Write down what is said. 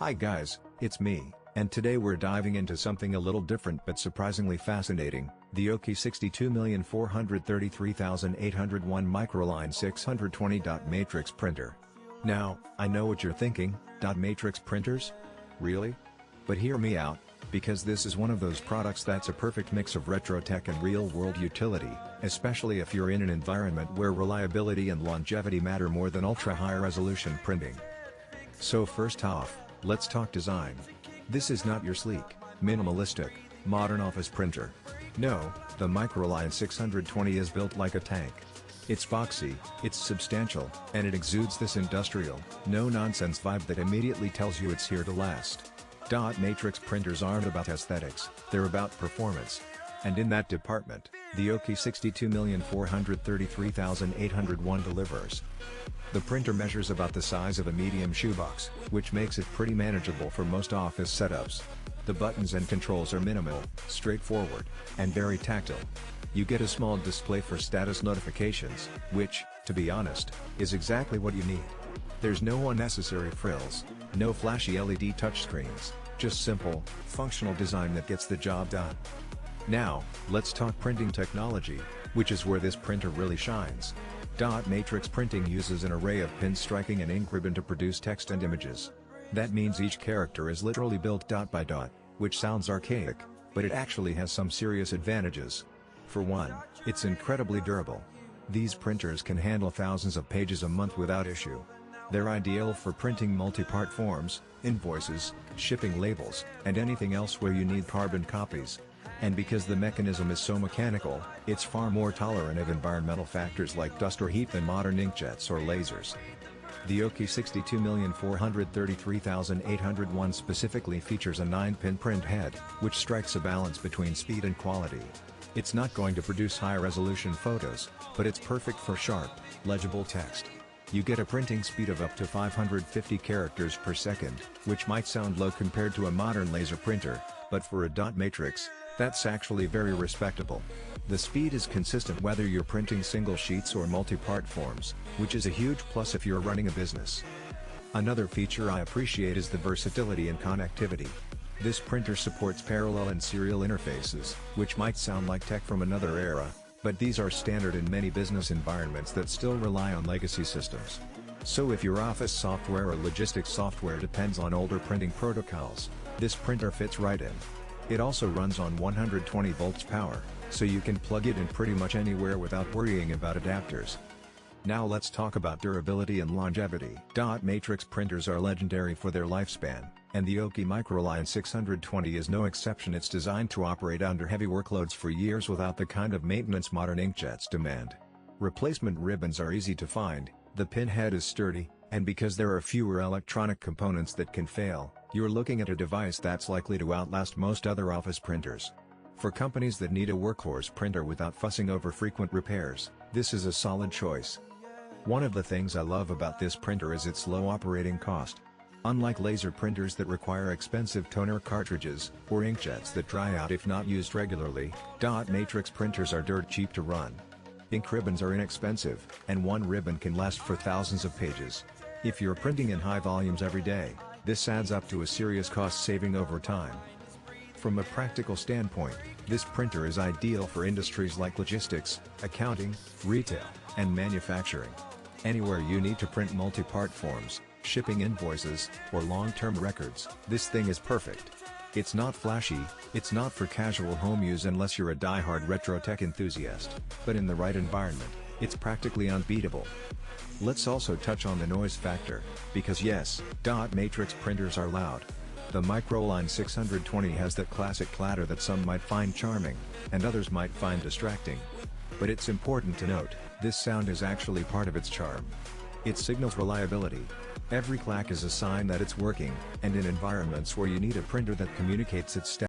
Hi guys, it's me, and today we're diving into something a little different but surprisingly fascinating, the Oki 62,433,801 Microline 620 dot matrix printer. Now, I know what you're thinking, dot matrix printers? Really? But hear me out, because this is one of those products that's a perfect mix of retro tech and real-world utility, especially if you're in an environment where reliability and longevity matter more than ultra-high resolution printing. So first off, let's talk design. This is not your sleek, minimalistic, modern office printer. No, the Microline 620 is built like a tank. It's boxy, it's substantial, and it exudes this industrial, no-nonsense vibe that immediately tells you it's here to last. Dot matrix printers aren't about aesthetics, they're about performance. And in that department, the Oki 62,433,801 delivers. The printer measures about the size of a medium shoebox, which makes it pretty manageable for most office setups. The buttons and controls are minimal, straightforward, and very tactile. You get a small display for status notifications, which, to be honest, is exactly what you need. There's no unnecessary frills, no flashy LED touchscreens, just simple, functional design that gets the job done. Now, let's talk printing technology, which is where this printer really shines. Dot matrix printing uses an array of pin striking and ink ribbon to produce text and images. That means each character is literally built dot by dot, which sounds archaic, but it actually has some serious advantages. For one, it's incredibly durable. These printers can handle thousands of pages a month without issue. They're ideal for printing multi-part forms, invoices, shipping labels, and anything else where you need carbon copies. And because the mechanism is so mechanical, it's far more tolerant of environmental factors like dust or heat than modern inkjets or lasers. The Oki 62,433,801 specifically features a 9-pin print head, which strikes a balance between speed and quality. It's not going to produce high-resolution photos, but it's perfect for sharp, legible text. You get a printing speed of up to 550 characters per second, which might sound low compared to a modern laser printer, but for a dot matrix, that's actually very respectable. The speed is consistent whether you're printing single sheets or multi-part forms, which is a huge plus if you're running a business. Another feature I appreciate is the versatility and connectivity. This printer supports parallel and serial interfaces, which might sound like tech from another era, but these are standard in many business environments that still rely on legacy systems. So if your office software or logistics software depends on older printing protocols, this printer fits right in. It also runs on 120 volts power, so you can plug it in pretty much anywhere without worrying about adapters. Now let's talk about durability and longevity. Dot matrix printers are legendary for their lifespan, and the Oki MICROLINE 620 is no exception. It's designed to operate under heavy workloads for years without the kind of maintenance modern inkjets demand. Replacement ribbons are easy to find, the pin head is sturdy, and because there are fewer electronic components that can fail, you're looking at a device that's likely to outlast most other office printers. For companies that need a workhorse printer without fussing over frequent repairs, this is a solid choice. One of the things I love about this printer is its low operating cost. Unlike laser printers that require expensive toner cartridges, or inkjets that dry out if not used regularly, dot matrix printers are dirt cheap to run. Ink ribbons are inexpensive, and one ribbon can last for thousands of pages. If you're printing in high volumes every day, this adds up to a serious cost saving over time. From a practical standpoint, this printer is ideal for industries like logistics, accounting, retail, and manufacturing. Anywhere you need to print multi-part forms, shipping invoices, or long-term records, this thing is perfect. It's not flashy, it's not for casual home use unless you're a die-hard retro tech enthusiast, but in the right environment, it's practically unbeatable. Let's also touch on the noise factor, because yes, dot matrix printers are loud. The Microline 620 has that classic clatter that some might find charming, and others might find distracting. But it's important to note, this sound is actually part of its charm. It signals reliability. Every clack is a sign that it's working, and in environments where you need a printer that communicates its status